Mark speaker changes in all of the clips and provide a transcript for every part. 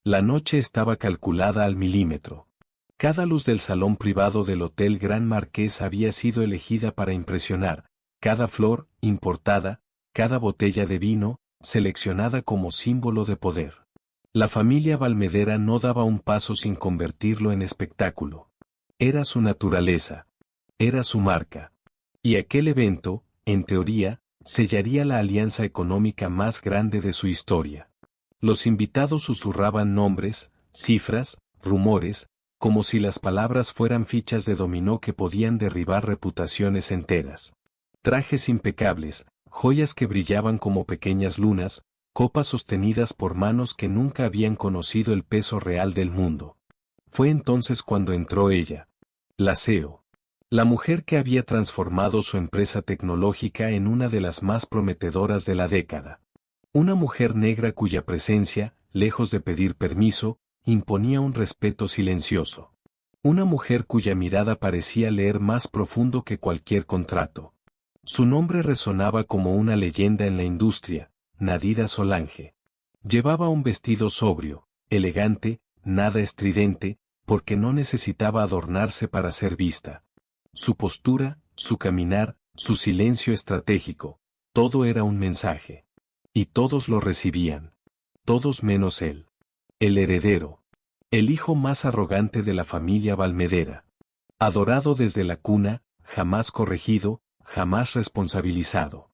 Speaker 1: La noche estaba calculada al milímetro. Cada luz del salón privado del Hotel Gran Marqués había sido elegida para impresionar, cada flor, importada, cada botella de vino, seleccionada como símbolo de poder. La familia Valmedera no daba un paso sin convertirlo en espectáculo. Era su naturaleza. Era su marca. Y aquel evento, en teoría, sellaría la alianza económica más grande de su historia. Los invitados susurraban nombres, cifras, rumores, como si las palabras fueran fichas de dominó que podían derribar reputaciones enteras. Trajes impecables, joyas que brillaban como pequeñas lunas, copas sostenidas por manos que nunca habían conocido el peso real del mundo. Fue entonces cuando entró ella. La CEO. La mujer que había transformado su empresa tecnológica en una de las más prometedoras de la década. Una mujer negra cuya presencia, lejos de pedir permiso, imponía un respeto silencioso. Una mujer cuya mirada parecía leer más profundo que cualquier contrato. Su nombre resonaba como una leyenda en la industria, Nadira Solange. Llevaba un vestido sobrio, elegante, nada estridente, porque no necesitaba adornarse para ser vista. Su postura, su caminar, su silencio estratégico, todo era un mensaje. Y todos lo recibían. Todos menos él. El heredero. El hijo más arrogante de la familia Valmedera. Adorado desde la cuna, jamás corregido, jamás responsabilizado.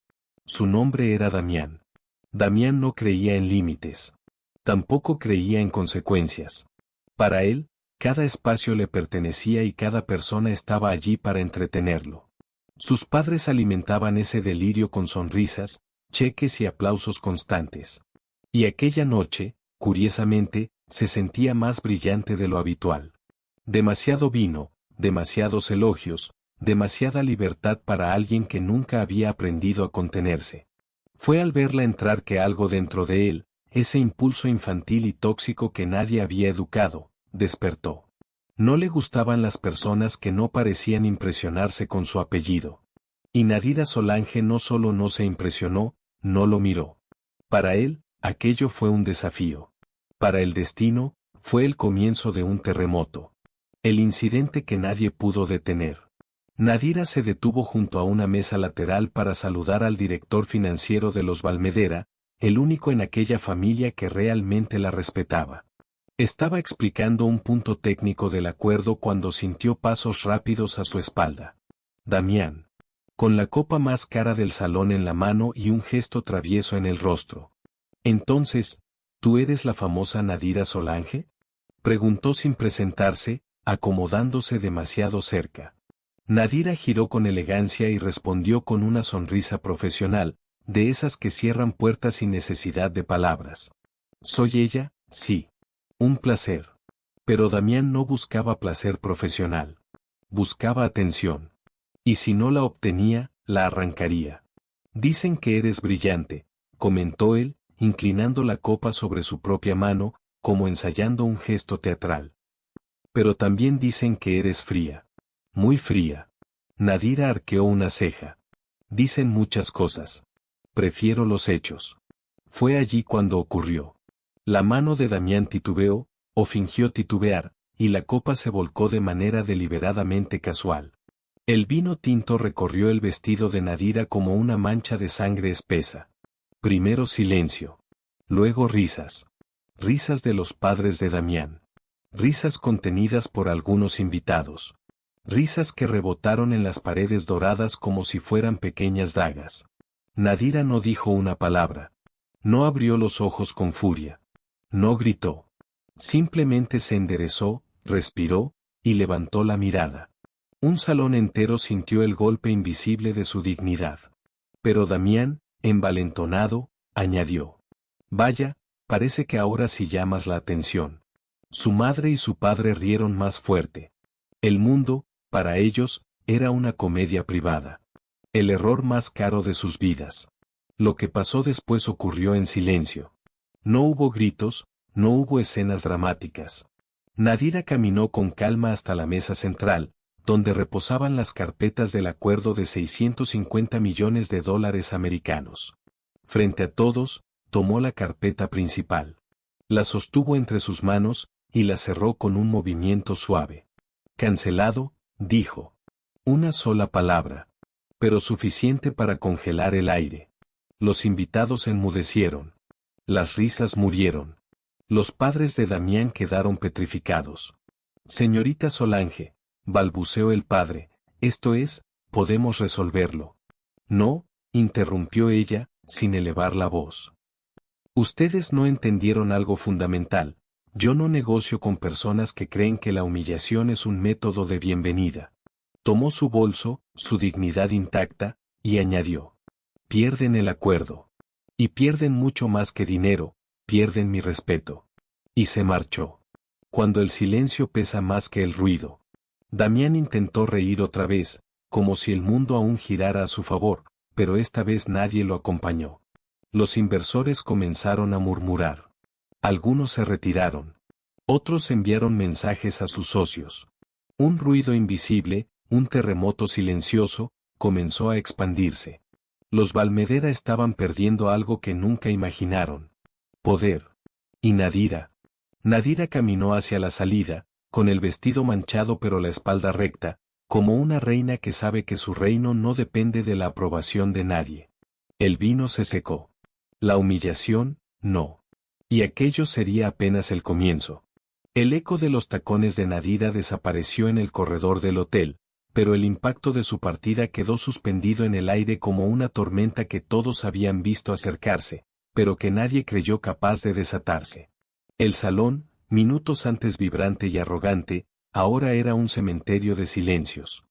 Speaker 1: Su nombre era Damián. Damián no creía en límites. Tampoco creía en consecuencias. Para él, cada espacio le pertenecía y cada persona estaba allí para entretenerlo. Sus padres alimentaban ese delirio con sonrisas, cheques y aplausos constantes. Y aquella noche, curiosamente, se sentía más brillante de lo habitual. Demasiado vino, demasiados elogios, demasiada libertad para alguien que nunca había aprendido a contenerse. Fue al verla entrar que algo dentro de él, ese impulso infantil y tóxico que nadie había educado, despertó. No le gustaban las personas que no parecían impresionarse con su apellido. Y Nadira Solange no solo no se impresionó, no lo miró. Para él, aquello fue un desafío. Para el destino, fue el comienzo de un terremoto. El incidente que nadie pudo detener. Nadira se detuvo junto a una mesa lateral para saludar al director financiero de los Valmedera, el único en aquella familia que realmente la respetaba. Estaba explicando un punto técnico del acuerdo cuando sintió pasos rápidos a su espalda. Damián. Con la copa más cara del salón en la mano y un gesto travieso en el rostro. Entonces, ¿tú eres la famosa Nadira Solange? Preguntó sin presentarse, acomodándose demasiado cerca. Nadira giró con elegancia y respondió con una sonrisa profesional, de esas que cierran puertas sin necesidad de palabras. ¿Soy ella? Sí. Un placer. Pero Damián no buscaba placer profesional. Buscaba atención. Y si no la obtenía, la arrancaría. Dicen que eres brillante, comentó él, inclinando la copa sobre su propia mano, como ensayando un gesto teatral. Pero también dicen que eres fría. Muy fría. Nadira arqueó una ceja. Dicen muchas cosas. Prefiero los hechos. Fue allí cuando ocurrió. La mano de Damián titubeó, o fingió titubear, y la copa se volcó de manera deliberadamente casual. El vino tinto recorrió el vestido de Nadira como una mancha de sangre espesa. Primero silencio. Luego risas. Risas de los padres de Damián. Risas contenidas por algunos invitados. Risas que rebotaron en las paredes doradas como si fueran pequeñas dagas. Nadira no dijo una palabra. No abrió los ojos con furia. No gritó. Simplemente se enderezó, respiró, y levantó la mirada. Un salón entero sintió el golpe invisible de su dignidad. Pero Damián, envalentonado, añadió. Vaya, parece que ahora sí llamas la atención. Su madre y su padre rieron más fuerte. El mundo, para ellos, era una comedia privada. El error más caro de sus vidas. Lo que pasó después ocurrió en silencio. No hubo gritos, no hubo escenas dramáticas. Nadira caminó con calma hasta la mesa central, donde reposaban las carpetas del acuerdo de $650 millones americanos. Frente a todos, tomó la carpeta principal. La sostuvo entre sus manos, y la cerró con un movimiento suave. Cancelado, dijo. Una sola palabra. Pero suficiente para congelar el aire. Los invitados enmudecieron. Las risas murieron. Los padres de Damián quedaron petrificados. Señorita Solange, balbuceó el padre, esto es, podemos resolverlo. No, interrumpió ella, sin elevar la voz. Ustedes no entendieron algo fundamental. Yo no negocio con personas que creen que la humillación es un método de bienvenida. Tomó su bolso, su dignidad intacta, y añadió. Pierden el acuerdo. Y pierden mucho más que dinero, pierden mi respeto. Y se marchó. Cuando el silencio pesa más que el ruido. Damián intentó reír otra vez, como si el mundo aún girara a su favor, pero esta vez nadie lo acompañó. Los inversores comenzaron a murmurar. Algunos se retiraron. Otros enviaron mensajes a sus socios. Un ruido invisible, un terremoto silencioso, comenzó a expandirse. Los Valmedera estaban perdiendo algo que nunca imaginaron. Poder. Y Nadira. Nadira caminó hacia la salida, con el vestido manchado pero la espalda recta, como una reina que sabe que su reino no depende de la aprobación de nadie. El vino se secó. La humillación, no. Y aquello sería apenas el comienzo. El eco de los tacones de Nadira desapareció en el corredor del hotel, pero el impacto de su partida quedó suspendido en el aire como una tormenta que todos habían visto acercarse, pero que nadie creyó capaz de desatarse. El salón, minutos antes vibrante y arrogante, ahora era un cementerio de silencios.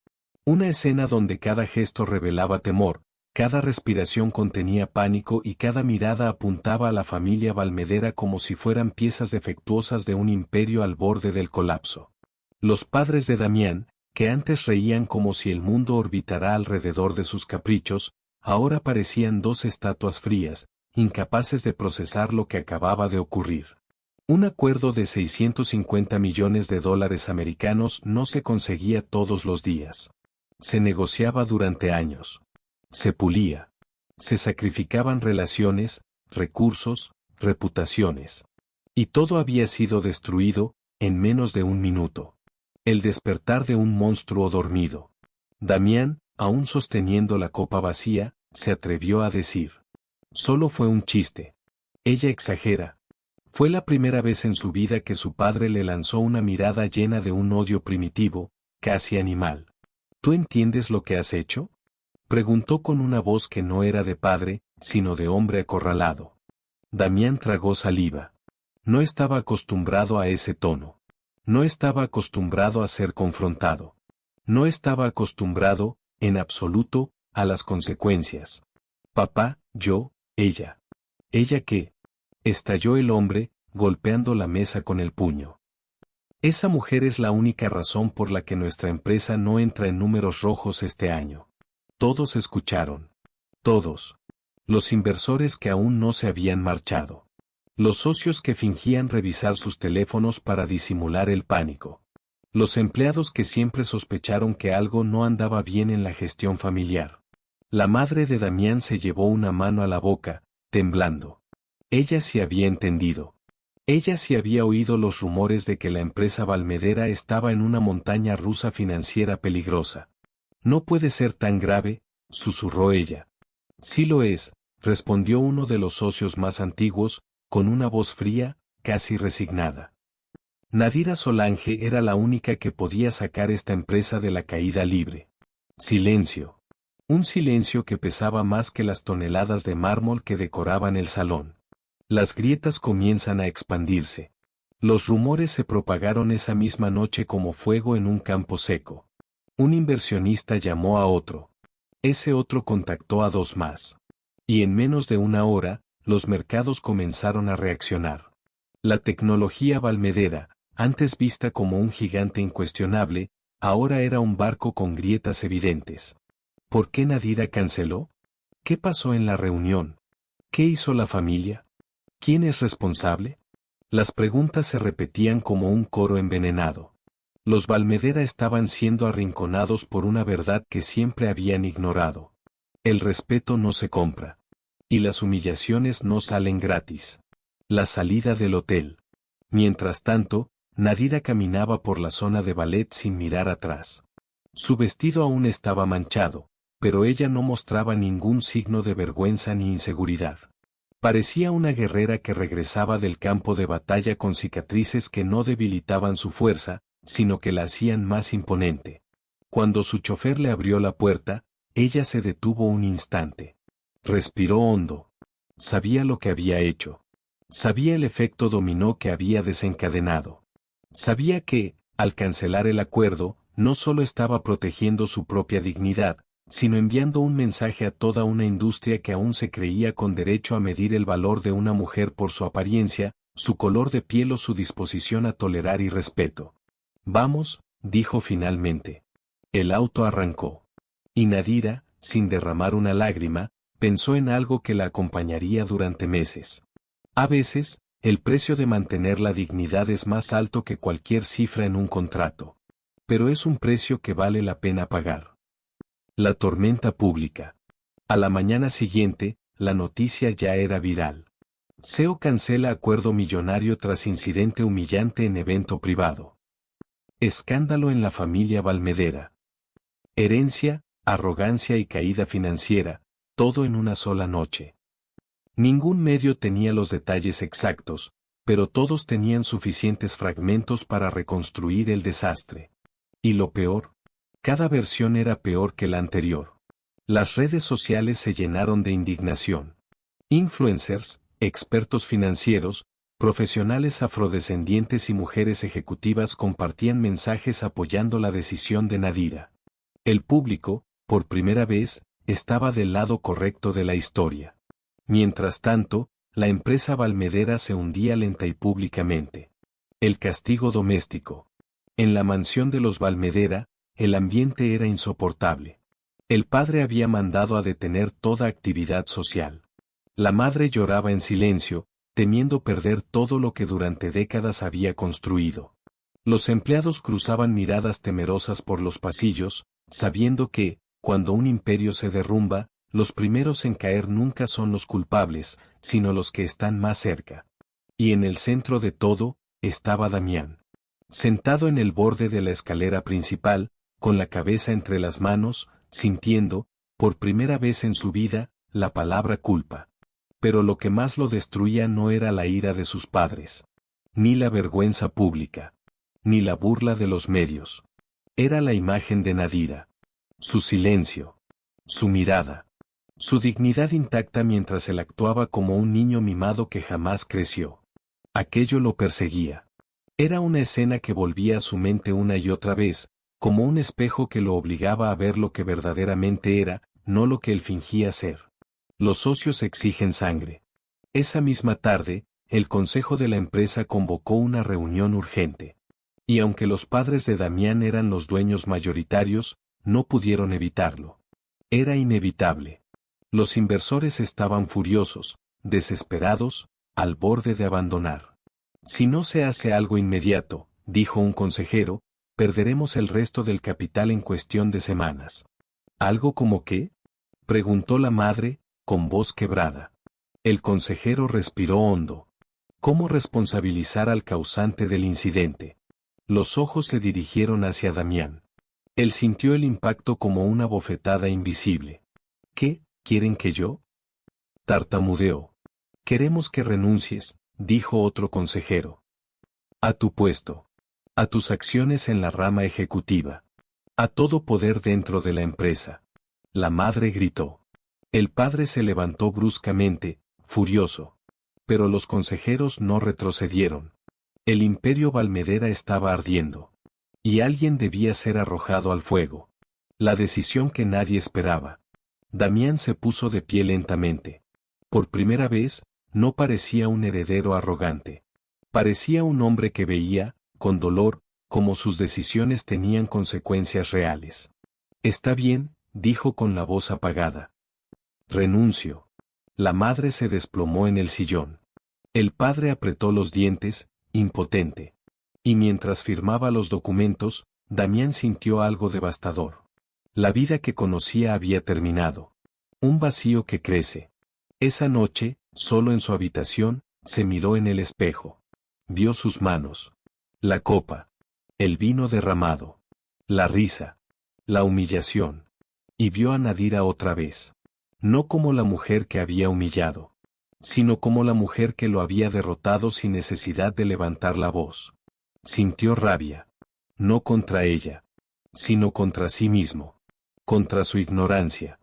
Speaker 1: Una escena donde cada gesto revelaba temor, cada respiración contenía pánico y cada mirada apuntaba a la familia Valmedera como si fueran piezas defectuosas de un imperio al borde del colapso. Los padres de Damián, que antes reían como si el mundo orbitara alrededor de sus caprichos, ahora parecían dos estatuas frías, incapaces de procesar lo que acababa de ocurrir. Un acuerdo de $650 millones americanos no se conseguía todos los días. Se negociaba durante años. Se pulía. Se sacrificaban relaciones, recursos, reputaciones. Y todo había sido destruido, en menos de un minuto. El despertar de un monstruo dormido. Damián, aún sosteniendo la copa vacía, se atrevió a decir. Solo fue un chiste. Ella exagera. Fue la primera vez en su vida que su padre le lanzó una mirada llena de un odio primitivo, casi animal. ¿Tú entiendes lo que has hecho? Preguntó con una voz que no era de padre, sino de hombre acorralado. Damián tragó saliva. No estaba acostumbrado a ese tono. No estaba acostumbrado a ser confrontado. No estaba acostumbrado, en absoluto, a las consecuencias. Papá, yo, ella. ¿Ella qué? Estalló el hombre, golpeando la mesa con el puño. Esa mujer es la única razón por la que nuestra empresa no entra en números rojos este año. Todos escucharon. Todos. Los inversores que aún no se habían marchado. Los socios que fingían revisar sus teléfonos para disimular el pánico. Los empleados que siempre sospecharon que algo no andaba bien en la gestión familiar. La madre de Damián se llevó una mano a la boca, temblando. Ella sí había entendido. Ella sí había oído los rumores de que la empresa Valmedera estaba en una montaña rusa financiera peligrosa. No puede ser tan grave, susurró ella. Sí lo es, respondió uno de los socios más antiguos, con una voz fría, casi resignada. Nadira Solange era la única que podía sacar esta empresa de la caída libre. Silencio. Un silencio que pesaba más que las toneladas de mármol que decoraban el salón. Las grietas comienzan a expandirse. Los rumores se propagaron esa misma noche como fuego en un campo seco. Un inversionista llamó a otro. Ese otro contactó a dos más. Y en menos de una hora, los mercados comenzaron a reaccionar. La tecnología Valmedera, antes vista como un gigante incuestionable, ahora era un barco con grietas evidentes. ¿Por qué Nadira canceló? ¿Qué pasó en la reunión? ¿Qué hizo la familia? ¿Quién es responsable? Las preguntas se repetían como un coro envenenado. Los Valmedera estaban siendo arrinconados por una verdad que siempre habían ignorado. El respeto no se compra. Y las humillaciones no salen gratis. La salida del hotel. Mientras tanto, Nadira caminaba por la zona de ballet sin mirar atrás. Su vestido aún estaba manchado, pero ella no mostraba ningún signo de vergüenza ni inseguridad. Parecía una guerrera que regresaba del campo de batalla con cicatrices que no debilitaban su fuerza, sino que la hacían más imponente. Cuando su chofer le abrió la puerta, ella se detuvo un instante. Respiró hondo. Sabía lo que había hecho. Sabía el efecto dominó que había desencadenado. Sabía que, al cancelar el acuerdo, no solo estaba protegiendo su propia dignidad, sino enviando un mensaje a toda una industria que aún se creía con derecho a medir el valor de una mujer por su apariencia, su color de piel o su disposición a tolerar y respeto. Vamos, dijo finalmente. El auto arrancó. Y Nadira, sin derramar una lágrima, pensó en algo que la acompañaría durante meses. A veces, el precio de mantener la dignidad es más alto que cualquier cifra en un contrato. Pero es un precio que vale la pena pagar. La tormenta pública. A la mañana siguiente, la noticia ya era viral. CEO cancela acuerdo millonario tras incidente humillante en evento privado. Escándalo en la familia Valmedera. Herencia, arrogancia y caída financiera, todo en una sola noche. Ningún medio tenía los detalles exactos, pero todos tenían suficientes fragmentos para reconstruir el desastre. Y lo peor, cada versión era peor que la anterior. Las redes sociales se llenaron de indignación. Influencers, expertos financieros, profesionales afrodescendientes y mujeres ejecutivas compartían mensajes apoyando la decisión de Nadira. El público, por primera vez, estaba del lado correcto de la historia. Mientras tanto, la empresa Valmedera se hundía lenta y públicamente. El castigo doméstico. En la mansión de los Valmedera, el ambiente era insoportable. El padre había mandado a detener toda actividad social. La madre lloraba en silencio, temiendo perder todo lo que durante décadas había construido. Los empleados cruzaban miradas temerosas por los pasillos, sabiendo que, cuando un imperio se derrumba, los primeros en caer nunca son los culpables, sino los que están más cerca. Y en el centro de todo, estaba Damián. Sentado en el borde de la escalera principal, con la cabeza entre las manos, sintiendo, por primera vez en su vida, la palabra culpa. Pero lo que más lo destruía no era la ira de sus padres, ni la vergüenza pública, ni la burla de los medios. Era la imagen de Nadira. Su silencio, su mirada, su dignidad intacta mientras él actuaba como un niño mimado que jamás creció. Aquello lo perseguía. Era una escena que volvía a su mente una y otra vez, como un espejo que lo obligaba a ver lo que verdaderamente era, no lo que él fingía ser. Los socios exigen sangre. Esa misma tarde, el consejo de la empresa convocó una reunión urgente. Y aunque los padres de Damián eran los dueños mayoritarios, no pudieron evitarlo. Era inevitable. Los inversores estaban furiosos, desesperados, al borde de abandonar. Si no se hace algo inmediato, dijo un consejero, perderemos el resto del capital en cuestión de semanas. ¿Algo como qué? Preguntó la madre, con voz quebrada. El consejero respiró hondo. ¿Cómo responsabilizar al causante del incidente? Los ojos se dirigieron hacia Damián. Él sintió el impacto como una bofetada invisible. ¿Qué, quieren que yo? Tartamudeó. Queremos que renuncies, dijo otro consejero. A tu puesto. A tus acciones en la rama ejecutiva. A todo poder dentro de la empresa. La madre gritó. El padre se levantó bruscamente, furioso. Pero los consejeros no retrocedieron. El imperio Valmedera estaba ardiendo. Y alguien debía ser arrojado al fuego. La decisión que nadie esperaba. Damián se puso de pie lentamente. Por primera vez, no parecía un heredero arrogante. Parecía un hombre que veía, con dolor, cómo sus decisiones tenían consecuencias reales. Está bien, dijo con la voz apagada. Renuncio. La madre se desplomó en el sillón. El padre apretó los dientes, impotente. Y mientras firmaba los documentos, Damián sintió algo devastador. La vida que conocía había terminado. Un vacío que crece. Esa noche, solo en su habitación, Se miró en el espejo. Vio sus manos. La copa. El vino derramado. La risa. La humillación. Y vio a Nadira otra vez. No como la mujer que había humillado, sino como la mujer que lo había derrotado sin necesidad de levantar la voz. Sintió rabia. No contra ella, sino contra sí mismo. Contra su ignorancia.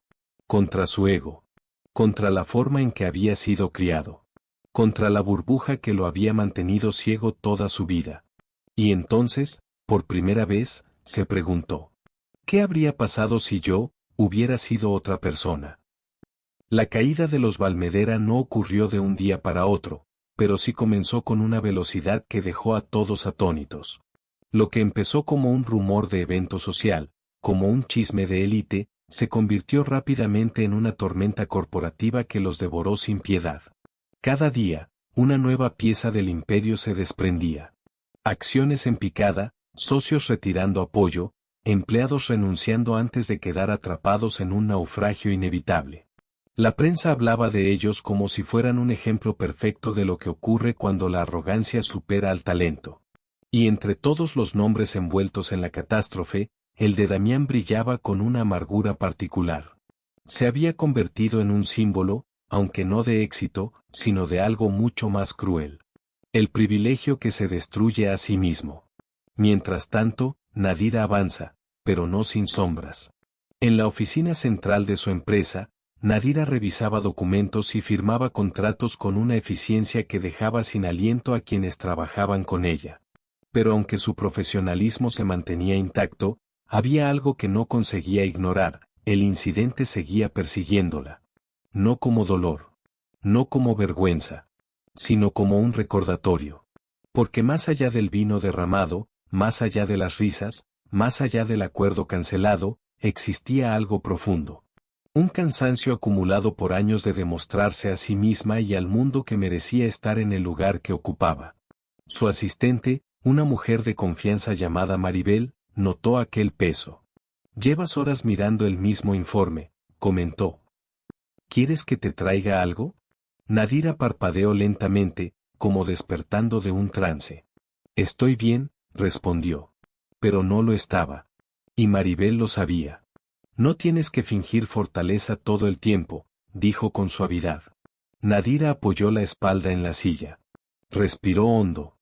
Speaker 1: Contra su ego. Contra la forma en que había sido criado. Contra la burbuja que lo había mantenido ciego toda su vida. Y entonces, por primera vez, se preguntó: ¿qué habría pasado si yo hubiera sido otra persona? La caída de los Valmedera no ocurrió de un día para otro, pero sí comenzó con una velocidad que dejó a todos atónitos. Lo que empezó como un rumor de evento social, como un chisme de élite, se convirtió rápidamente en una tormenta corporativa que los devoró sin piedad. Cada día, una nueva pieza del imperio se desprendía. Acciones en picada, socios retirando apoyo, empleados renunciando antes de quedar atrapados en un naufragio inevitable. La prensa hablaba de ellos como si fueran un ejemplo perfecto de lo que ocurre cuando la arrogancia supera al talento. Y entre todos los nombres envueltos en la catástrofe, el de Damián brillaba con una amargura particular. Se había convertido en un símbolo, aunque no de éxito, sino de algo mucho más cruel. El privilegio que se destruye a sí mismo. Mientras tanto, Nadira avanza, pero no sin sombras. En la oficina central de su empresa, Nadira revisaba documentos y firmaba contratos con una eficiencia que dejaba sin aliento a quienes trabajaban con ella. Pero aunque su profesionalismo se mantenía intacto, había algo que no conseguía ignorar: el incidente seguía persiguiéndola. No como dolor, no como vergüenza, sino como un recordatorio. Porque más allá del vino derramado, más allá de las risas, más allá del acuerdo cancelado, existía algo profundo. Un cansancio acumulado por años de demostrarse a sí misma y al mundo que merecía estar en el lugar que ocupaba. Su asistente, una mujer de confianza llamada Maribel, notó aquel peso. «Llevas horas mirando el mismo informe», comentó. «¿Quieres que te traiga algo?» Nadira parpadeó lentamente, como despertando de un trance. «Estoy bien», respondió. Pero no lo estaba. Y Maribel lo sabía. «No tienes que fingir fortaleza todo el tiempo», dijo con suavidad. Nadira apoyó la espalda en la silla. Respiró hondo.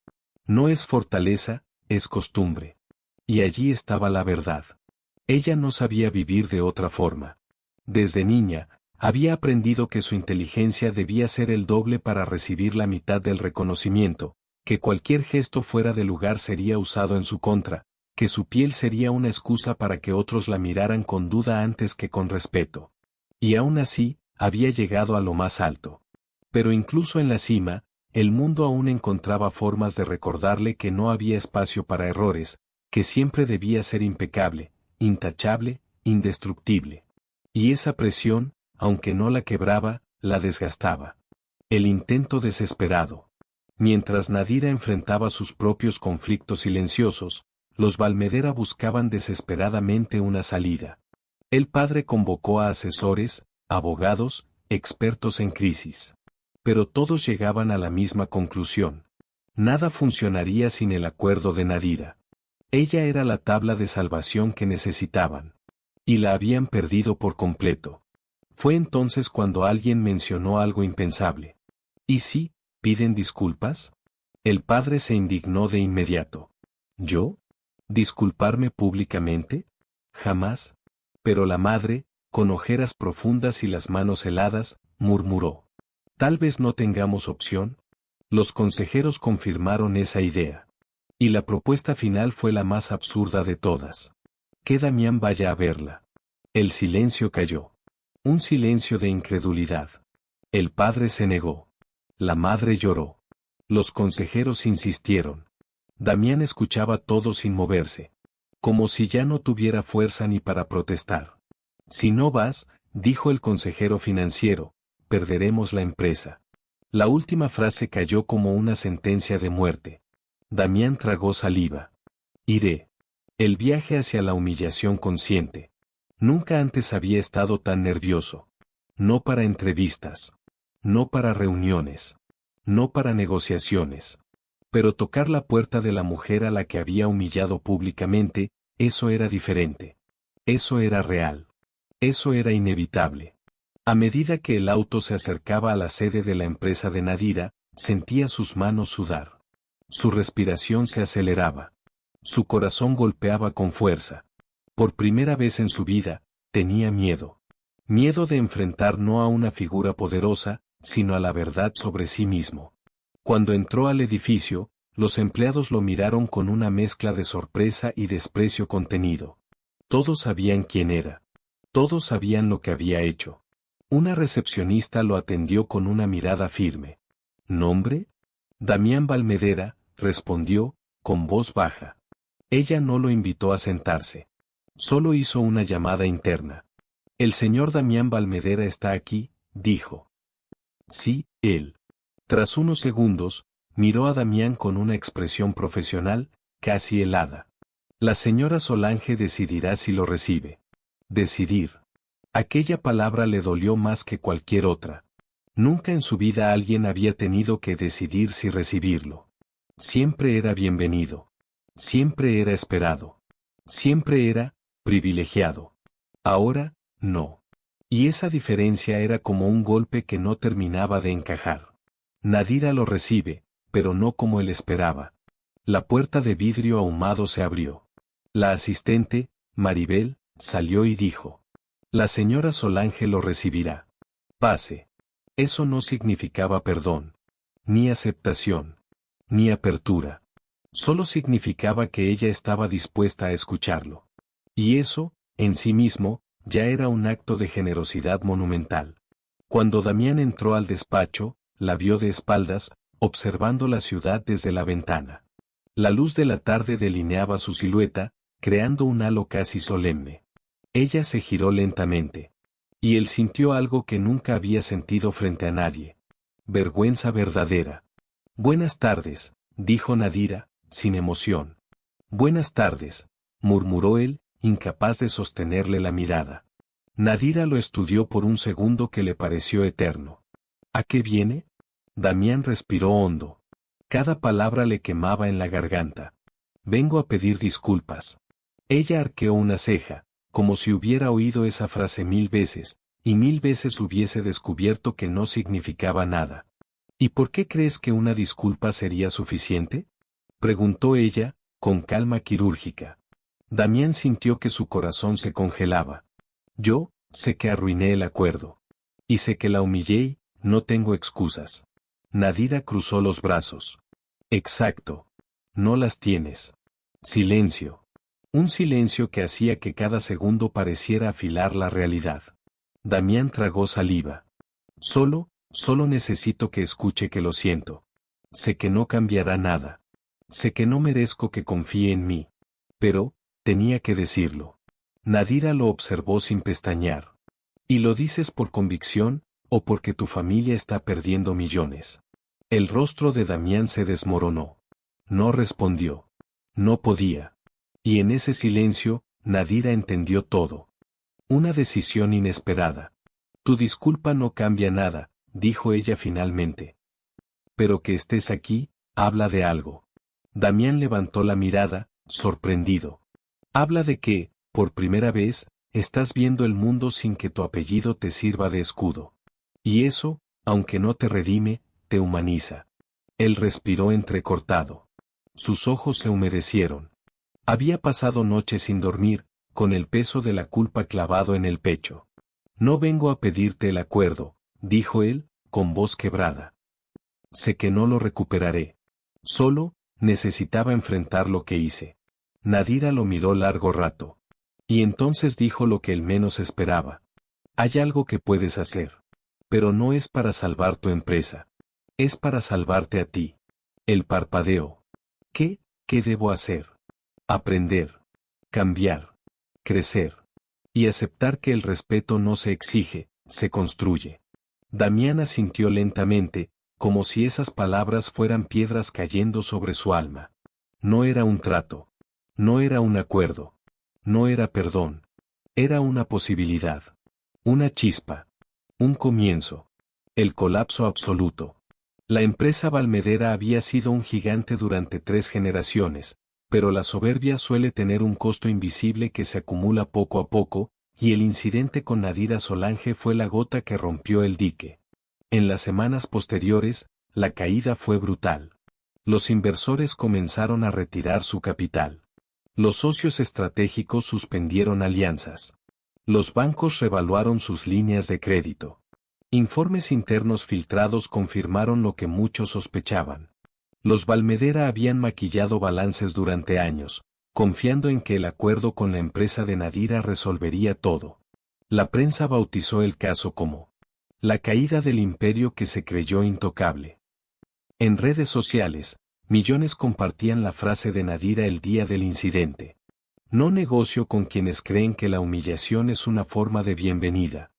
Speaker 1: «No es fortaleza, es costumbre». Y allí estaba la verdad. Ella no sabía vivir de otra forma. Desde niña, había aprendido que su inteligencia debía ser el doble para recibir la mitad del reconocimiento, que cualquier gesto fuera de lugar sería usado en su contra, que su piel sería una excusa para que otros la miraran con duda antes que con respeto. Y aún así, había llegado a lo más alto. Pero incluso en la cima, el mundo aún encontraba formas de recordarle que no había espacio para errores, que siempre debía ser impecable, intachable, indestructible. Y esa presión, aunque no la quebraba, la desgastaba. El intento desesperado. Mientras Nadira enfrentaba sus propios conflictos silenciosos, los Valmedera buscaban desesperadamente una salida. El padre convocó a asesores, abogados, expertos en crisis. Pero todos llegaban a la misma conclusión. Nada funcionaría sin el acuerdo de Nadira. Ella era la tabla de salvación que necesitaban. Y la habían perdido por completo. Fue entonces cuando alguien mencionó algo impensable. ¿Y si piden disculpas? El padre se indignó de inmediato. ¿Yo? ¿Disculparme públicamente? Jamás. Pero la madre, con ojeras profundas y las manos heladas, murmuró. Tal vez no tengamos opción. Los consejeros confirmaron esa idea. Y la propuesta final fue la más absurda de todas. Que Damián vaya a verla. El silencio cayó. Un silencio de incredulidad. El padre se negó. La madre lloró. Los consejeros insistieron. Damián escuchaba todo sin moverse. Como si ya no tuviera fuerza ni para protestar. Si no vas, dijo el consejero financiero, perderemos la empresa. La última frase cayó como una sentencia de muerte. Damián tragó saliva. Iré. El viaje hacia la humillación consciente. Nunca antes había estado tan nervioso. No para entrevistas. No para reuniones. no para negociaciones. Pero tocar la puerta de la mujer a la que había humillado públicamente, eso era diferente. Eso era real. Eso era inevitable. A medida que el auto se acercaba a la sede de la empresa de Nadira, sentía sus manos sudar. Su respiración se aceleraba. Su corazón golpeaba con fuerza. Por primera vez en su vida, tenía miedo. Miedo de enfrentar no a una figura poderosa, sino a la verdad sobre sí mismo. Cuando entró al edificio, los empleados lo miraron con una mezcla de sorpresa y desprecio contenido. Todos sabían quién era. Todos sabían lo que había hecho. Una recepcionista lo atendió con una mirada firme. ¿Nombre? Damián Valmedera, respondió, con voz baja. Ella no lo invitó a sentarse. Solo hizo una llamada interna. El señor Damián Valmedera está aquí, dijo. Sí, él. Tras unos segundos, miró a Damián con una expresión profesional, casi helada. La señora Solange decidirá si lo recibe. Decidir. Aquella palabra le dolió más que cualquier otra. Nunca en su vida alguien había tenido que decidir si recibirlo. Siempre era bienvenido. Siempre era esperado. Siempre era privilegiado. Ahora, no. Y esa diferencia era como un golpe que no terminaba de encajar. Nadira lo recibe, pero no como él esperaba. La puerta de vidrio ahumado se abrió. La asistente, Maribel, salió y dijo. La señora Solange lo recibirá. Pase. Eso no significaba perdón, ni aceptación, ni apertura. Solo significaba que ella estaba dispuesta a escucharlo. Y eso, en sí mismo, ya era un acto de generosidad monumental. Cuando Damián entró al despacho, la vio de espaldas, observando la ciudad desde la ventana. La luz de la tarde delineaba su silueta, creando un halo casi solemne. Ella se giró lentamente. Y él sintió algo que nunca había sentido frente a nadie. Vergüenza verdadera. Buenas tardes, dijo Nadira, sin emoción. Buenas tardes, murmuró él, incapaz de sostenerle la mirada. Nadira lo estudió por un segundo que le pareció eterno. ¿A qué viene? Damián respiró hondo. Cada palabra le quemaba en la garganta. Vengo a pedir disculpas. Ella arqueó una ceja, como si hubiera oído esa frase 1000 veces, y 1000 veces hubiese descubierto que no significaba nada. ¿Y por qué crees que una disculpa sería suficiente? Preguntó ella, con calma quirúrgica. Damián sintió que su corazón se congelaba. Yo, sé que arruiné el acuerdo. Y sé que la humillé y, no tengo excusas. Nadira cruzó los brazos. Exacto. No las tienes. Silencio. Un silencio que hacía que cada segundo pareciera afilar la realidad. Damián tragó saliva. Solo necesito que escuche que lo siento. Sé que no cambiará nada. Sé que no merezco que confíe en mí. Pero, tenía que decirlo. Nadira lo observó sin pestañear. ¿Y lo dices por convicción, o porque tu familia está perdiendo millones? El rostro de Damián se desmoronó. No respondió. No podía. Y en ese silencio, Nadira entendió todo. Una decisión inesperada. Tu disculpa no cambia nada, dijo ella finalmente. Pero que estés aquí, habla de algo. Damián levantó la mirada, sorprendido. Habla de que, por primera vez, estás viendo el mundo sin que tu apellido te sirva de escudo. Y eso, aunque no te redime, te humaniza. Él respiró entrecortado. Sus ojos se humedecieron. Había pasado noches sin dormir, con el peso de la culpa clavado en el pecho. No vengo a pedirte el acuerdo, dijo él, con voz quebrada. Sé que no lo recuperaré. Solo, necesitaba enfrentar lo que hice. Nadira lo miró largo rato. Y entonces dijo lo que él menos esperaba. Hay algo que puedes hacer. Pero no es para salvar tu empresa. Es para salvarte a ti. El parpadeo. ¿Qué debo hacer? Aprender. Cambiar. Crecer. Y aceptar que el respeto no se exige, se construye. Damián asintió lentamente, como si esas palabras fueran piedras cayendo sobre su alma. No era un trato. No era un acuerdo. No era perdón. Era una posibilidad. Una chispa. Un comienzo. El colapso absoluto. La empresa Valmedera había sido un gigante durante 3 generaciones, pero la soberbia suele tener un costo invisible que se acumula poco a poco, y el incidente con Nadira Solange fue la gota que rompió el dique. En las semanas posteriores, la caída fue brutal. Los inversores comenzaron a retirar su capital. Los socios estratégicos suspendieron alianzas. Los bancos revaluaron sus líneas de crédito. Informes internos filtrados confirmaron lo que muchos sospechaban. Los Valmedera habían maquillado balances durante años, confiando en que el acuerdo con la empresa de Nadira resolvería todo. La prensa bautizó el caso como la caída del imperio que se creyó intocable. En redes sociales, millones compartían la frase de Nadira el día del incidente. No negocio con quienes creen que la humillación es una forma de bienvenida.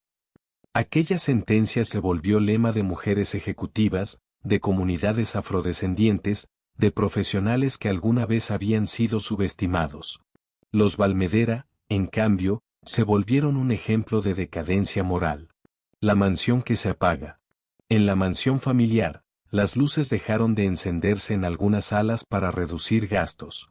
Speaker 1: Aquella sentencia se volvió lema de mujeres ejecutivas, de comunidades afrodescendientes, de profesionales que alguna vez habían sido subestimados. Los Valmedera, en cambio, se volvieron un ejemplo de decadencia moral. La mansión que se apaga. En la mansión familiar, las luces dejaron de encenderse en algunas salas para reducir gastos.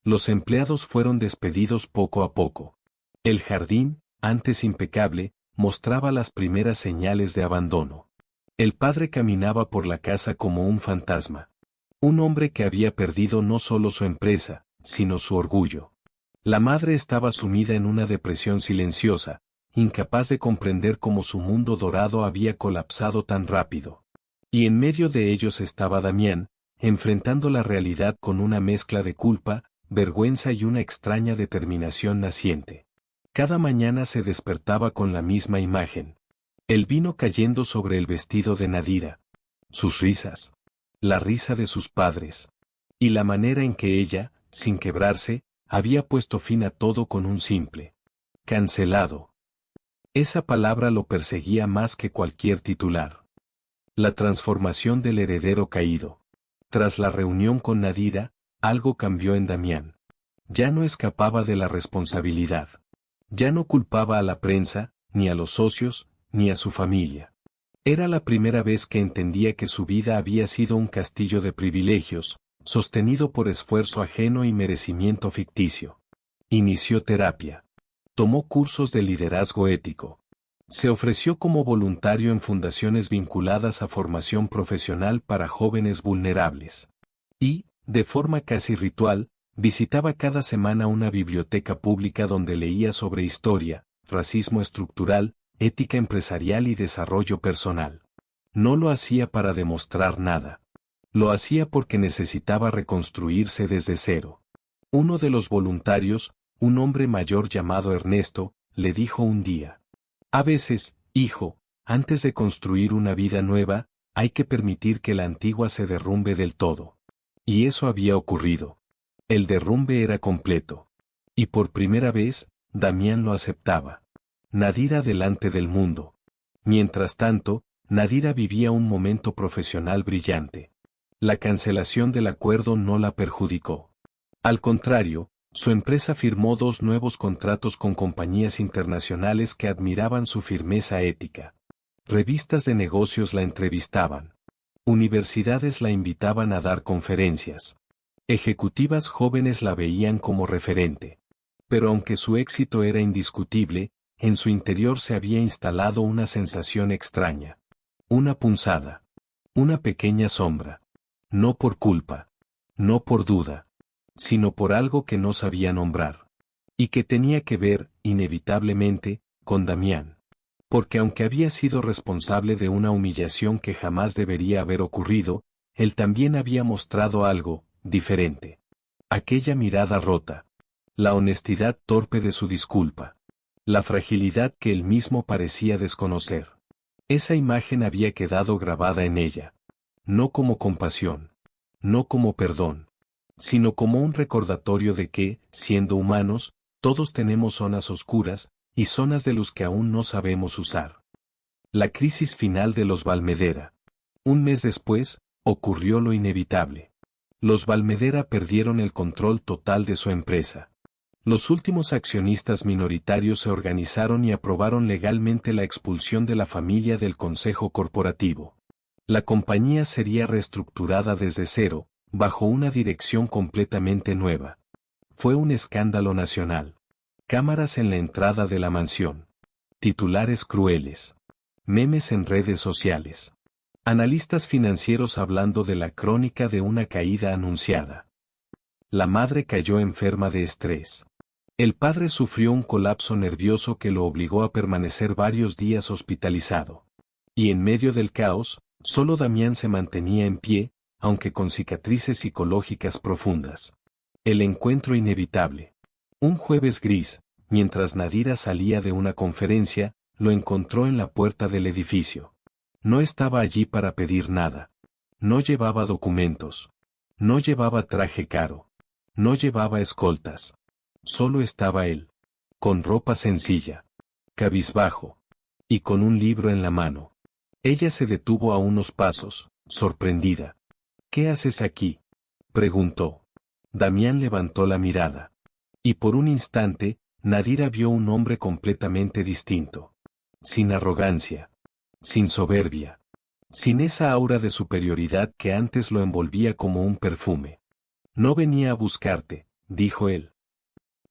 Speaker 1: Los empleados fueron despedidos poco a poco. El jardín, antes impecable, mostraba las primeras señales de abandono. El padre caminaba por la casa como un fantasma. Un hombre que había perdido no solo su empresa, sino su orgullo. La madre estaba sumida en una depresión silenciosa, incapaz de comprender cómo su mundo dorado había colapsado tan rápido. Y en medio de ellos estaba Damián, enfrentando la realidad con una mezcla de culpa, vergüenza y una extraña determinación naciente. Cada mañana se despertaba con la misma imagen. El vino cayendo sobre el vestido de Nadira. Sus risas. La risa de sus padres. Y la manera en que ella, sin quebrarse, había puesto fin a todo con un simple cancelado. Esa palabra lo perseguía más que cualquier titular. La transformación del heredero caído. Tras la reunión con Nadira, algo cambió en Damián. Ya no escapaba de la responsabilidad. Ya no culpaba a la prensa, ni a los socios, ni a su familia. Era la primera vez que entendía que su vida había sido un castillo de privilegios, sostenido por esfuerzo ajeno y merecimiento ficticio. Inició terapia. Tomó cursos de liderazgo ético. Se ofreció como voluntario en fundaciones vinculadas a formación profesional para jóvenes vulnerables. Y, de forma casi ritual, visitaba cada semana una biblioteca pública donde leía sobre historia, racismo estructural, ética empresarial y desarrollo personal. No lo hacía para demostrar nada. Lo hacía porque necesitaba reconstruirse desde cero. Uno de los voluntarios, un hombre mayor llamado Ernesto, le dijo un día: a veces, hijo, antes de construir una vida nueva, hay que permitir que la antigua se derrumbe del todo. Y eso había ocurrido. El derrumbe era completo. Y por primera vez, Damián lo aceptaba. Nadira delante del mundo. Mientras tanto, Nadira vivía un momento profesional brillante. La cancelación del acuerdo no la perjudicó. Al contrario, su empresa firmó 2 nuevos contratos con compañías internacionales que admiraban su firmeza ética. Revistas de negocios la entrevistaban. Universidades la invitaban a dar conferencias. Ejecutivas jóvenes la veían como referente. Pero aunque su éxito era indiscutible, en su interior se había instalado una sensación extraña. Una punzada. Una pequeña sombra. No por culpa. No por duda. Sino por algo que no sabía nombrar. Y que tenía que ver, inevitablemente, con Damián. Porque aunque había sido responsable de una humillación que jamás debería haber ocurrido, él también había mostrado algo diferente. Aquella mirada rota. La honestidad torpe de su disculpa. La fragilidad que él mismo parecía desconocer. Esa imagen había quedado grabada en ella. No como compasión. No como perdón. Sino como un recordatorio de que, siendo humanos, todos tenemos zonas oscuras, y zonas de luz que aún no sabemos usar. La crisis final de los Valmedera. Un mes después, ocurrió lo inevitable. Los Valmedera perdieron el control total de su empresa. Los últimos accionistas minoritarios se organizaron y aprobaron legalmente la expulsión de la familia del consejo corporativo. La compañía sería reestructurada desde cero, bajo una dirección completamente nueva. Fue un escándalo nacional. Cámaras en la entrada de la mansión. Titulares crueles. Memes en redes sociales. Analistas financieros hablando de la crónica de una caída anunciada. La madre cayó enferma de estrés. El padre sufrió un colapso nervioso que lo obligó a permanecer varios días hospitalizado. Y en medio del caos, solo Damián se mantenía en pie, aunque con cicatrices psicológicas profundas. El encuentro inevitable. Un jueves gris, mientras Nadira salía de una conferencia, lo encontró en la puerta del edificio. No estaba allí para pedir nada. No llevaba documentos. No llevaba traje caro. No llevaba escoltas. Solo estaba él. Con ropa sencilla. Cabizbajo. Y con un libro en la mano. Ella se detuvo a unos pasos, sorprendida. ¿Qué haces aquí?, preguntó. Damián levantó la mirada. Y por un instante, Nadira vio un hombre completamente distinto. Sin arrogancia. Sin soberbia. Sin esa aura de superioridad que antes lo envolvía como un perfume. No venía a buscarte, dijo él.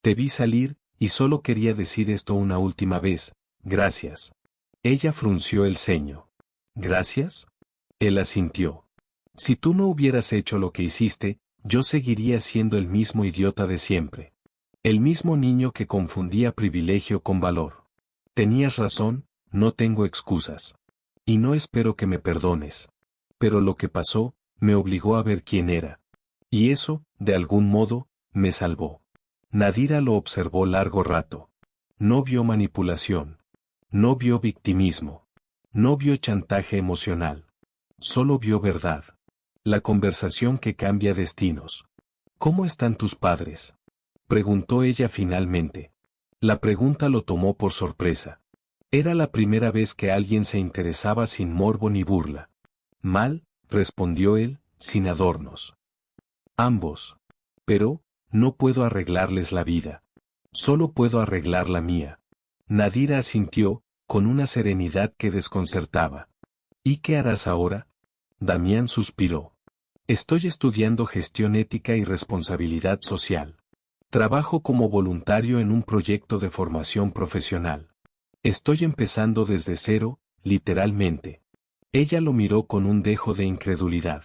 Speaker 1: Te vi salir, y solo quería decir esto una última vez, gracias. Ella frunció el ceño. ¿Gracias? Él asintió. Si tú no hubieras hecho lo que hiciste, yo seguiría siendo el mismo idiota de siempre. El mismo niño que confundía privilegio con valor. Tenías razón, no tengo excusas. Y no espero que me perdones. Pero lo que pasó, me obligó a ver quién era. Y eso, de algún modo, me salvó. Nadira lo observó largo rato. No vio manipulación. No vio victimismo. No vio chantaje emocional. Solo vio verdad. La conversación que cambia destinos. ¿Cómo están tus padres?, preguntó ella finalmente. La pregunta lo tomó por sorpresa. Era la primera vez que alguien se interesaba sin morbo ni burla. Mal, respondió él, sin adornos. Ambos. Pero, no puedo arreglarles la vida. Solo puedo arreglar la mía. Nadira asintió, con una serenidad que desconcertaba. ¿Y qué harás ahora? Damián suspiró. Estoy estudiando gestión ética y responsabilidad social. Trabajo como voluntario en un proyecto de formación profesional. Estoy empezando desde cero, literalmente. Ella lo miró con un dejo de incredulidad.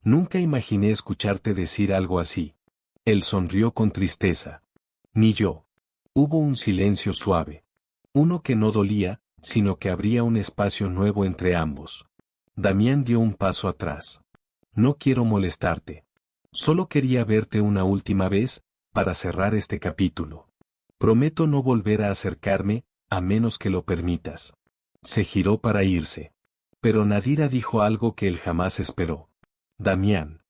Speaker 1: Nunca imaginé escucharte decir algo así. Él sonrió con tristeza. Ni yo. Hubo un silencio suave. Uno que no dolía, sino que abría un espacio nuevo entre ambos. Damián dio un paso atrás. No quiero molestarte. Solo quería verte una última vez, para cerrar este capítulo. Prometo no volver a acercarme, a menos que lo permitas. Se giró para irse. Pero Nadira dijo algo que él jamás esperó. Damián.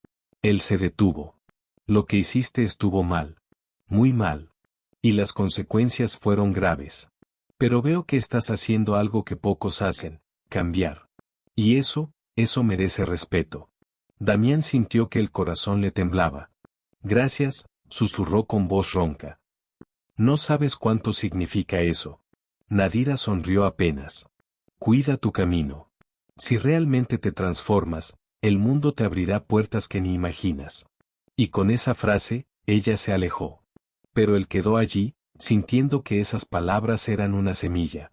Speaker 1: Él se detuvo. Lo que hiciste estuvo mal. Muy mal. Y las consecuencias fueron graves. Pero veo que estás haciendo algo que pocos hacen, cambiar. Y eso merece respeto. Damián sintió que el corazón le temblaba. Gracias, susurró con voz ronca. No sabes cuánto significa eso. Nadira sonrió apenas. Cuida tu camino. Si realmente te transformas, el mundo te abrirá puertas que ni imaginas. Y con esa frase, ella se alejó. Pero él quedó allí, sintiendo que esas palabras eran una semilla.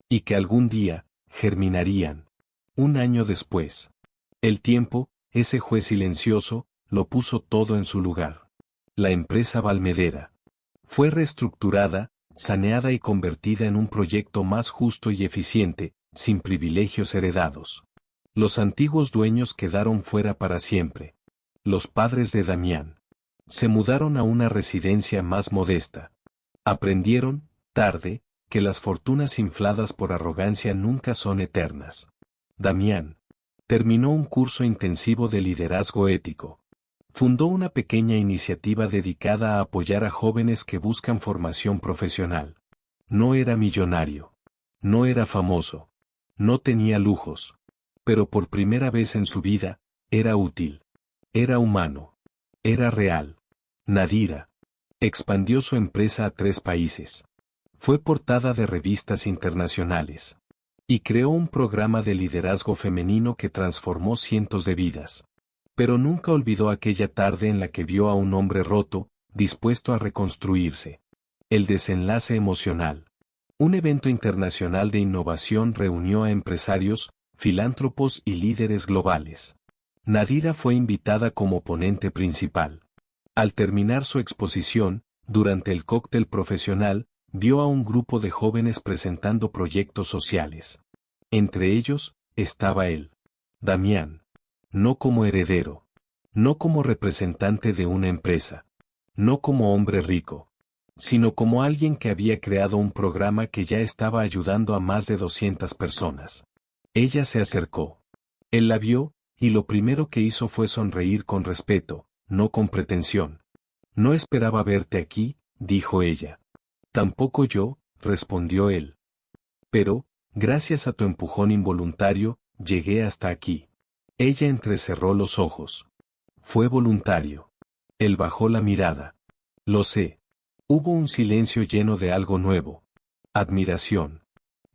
Speaker 1: Y que algún día, germinarían. Un año después. El tiempo, ese juez silencioso, lo puso todo en su lugar. La empresa Valmedera. Fue reestructurada, saneada y convertida en un proyecto más justo y eficiente, sin privilegios heredados. Los antiguos dueños quedaron fuera para siempre. Los padres de Damián se mudaron a una residencia más modesta. Aprendieron, tarde, que las fortunas infladas por arrogancia nunca son eternas. Damián terminó un curso intensivo de liderazgo ético. Fundó una pequeña iniciativa dedicada a apoyar a jóvenes que buscan formación profesional. No era millonario. No era famoso. No tenía lujos. Pero por primera vez en su vida, era útil. Era humano. Era real. Nadira expandió su empresa a 3 países. Fue portada de revistas internacionales. Y creó un programa de liderazgo femenino que transformó cientos de vidas. Pero nunca olvidó aquella tarde en la que vio a un hombre roto, dispuesto a reconstruirse. El desenlace emocional. Un evento internacional de innovación reunió a empresarios, filántropos y líderes globales. Nadira fue invitada como ponente principal. Al terminar su exposición, durante el cóctel profesional, vio a un grupo de jóvenes presentando proyectos sociales. Entre ellos, estaba él. Damián. No como heredero. No como representante de una empresa. No como hombre rico. Sino como alguien que había creado un programa que ya estaba ayudando a más de 200 personas. Ella se acercó. Él la vio, y lo primero que hizo fue sonreír con respeto, no con pretensión. No esperaba verte aquí, dijo ella. Tampoco yo, respondió él. Pero, gracias a tu empujón involuntario, llegué hasta aquí. Ella entrecerró los ojos. Fue voluntario. Él bajó la mirada. Lo sé. Hubo un silencio lleno de algo nuevo. Admiración.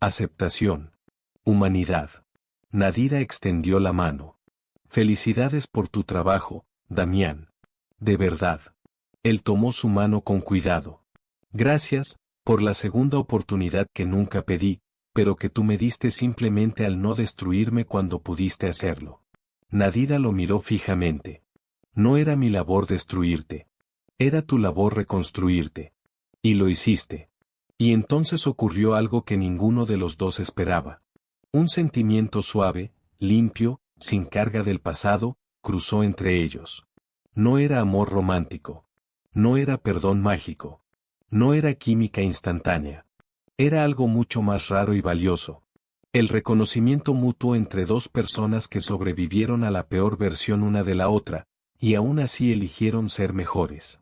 Speaker 1: Aceptación. Humanidad. Nadira extendió la mano. Felicidades por tu trabajo, Damián. De verdad. Él tomó su mano con cuidado. Gracias, por la segunda oportunidad que nunca pedí, pero que tú me diste simplemente al no destruirme cuando pudiste hacerlo. Nadira lo miró fijamente. No era mi labor destruirte. Era tu labor reconstruirte. Y lo hiciste. Y entonces ocurrió algo que ninguno de los dos esperaba. Un sentimiento suave, limpio, sin carga del pasado, cruzó entre ellos. No era amor romántico. No era perdón mágico. No era química instantánea. Era algo mucho más raro y valioso. El reconocimiento mutuo entre dos personas que sobrevivieron a la peor versión una de la otra, y aún así eligieron ser mejores.